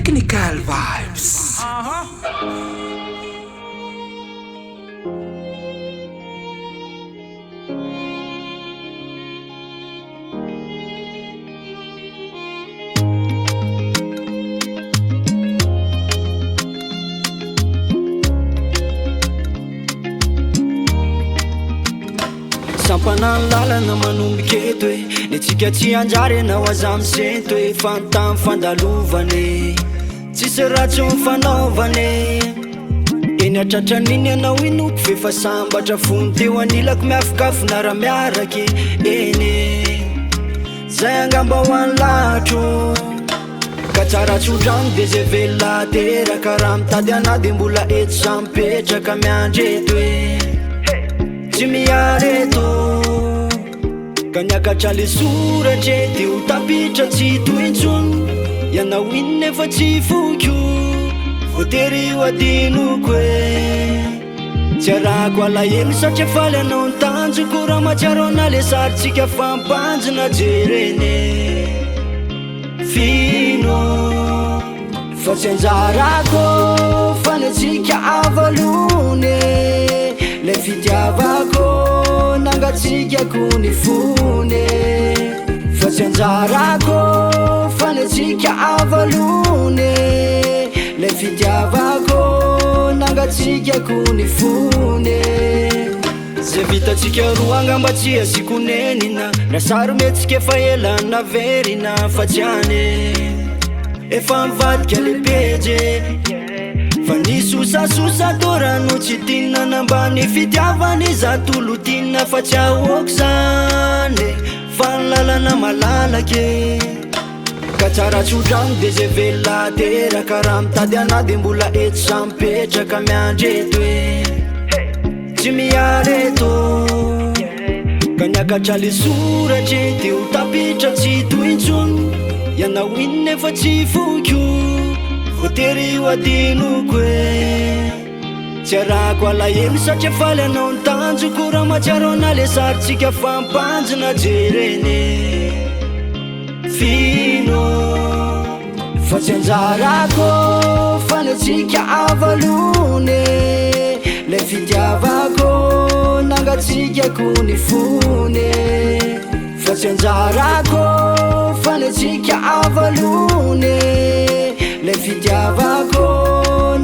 Technical vibes. Sampanany lalana manomboka eto e nitsika tsy anjary anao aza misento e fantamy fandalovane tsisy ratsy mifanaovane eny atratran'iny anao inoko fefa sambatra fony teo anilako miafokafo nara miaraky eny zay angamba ho any latro ka tsara tsodrano de zay velona teraka raha mitady ana de mbola eto sampetraka miandreto e tsy miareto ka niakatra le soratrety ho tapitra tsy tointsony ianao iny nefa tsy foko voatery ho adinoko e tsy arahako alahelo satria faly anao ny tanjoko raha matsiaro ana le saritsika fampanjona jerene fino fa tsy anjarako fa ny atsika avalone le fitiavako nangatsika kony fone fa tsy anjarako fa ny atsika avalone le fitiavako nangatsika kony fone zay vitatsika roa angamba tsy asikonenina raha sarometsika efa elana verina fa tsy ane efa mivadika le peje fa nisosasosa torano tsy tinna nambany fitiavany za tolotinna fa tsy ahoako zane fa ny lalana malalake ka tsara tsodrano de zay velona teraka raha mitady ana de mbola eto sampetraka miandreto e tsy miareto ka niakatra le soratrety ho tapitra tsy tointsony ianao iny nefa tsy foko voatery ho adinoko e tsy arahako alahelo satria faly anao ny tanjoko raha matsiaro ana le saritsika fampanjona jerene fino fa tsy anjarako fa ny atsika avalone le fitiavako nangatsika kony fone fa tsy anjarako fa ny atsika avalone le fitiavako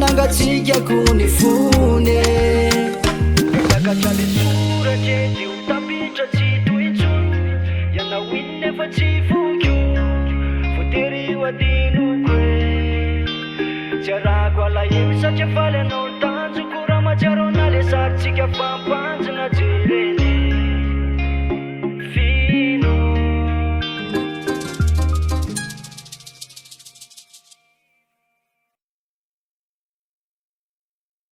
nangatsika kony fone niakatra le soratrety ho tapitra tsy tointsony ianao iny nefa tsy foko voatery ho adinoko e tsy arahako alahelo satria faly anao ny tanjoko raha matsiaro ana le saritsika fampanjona jerena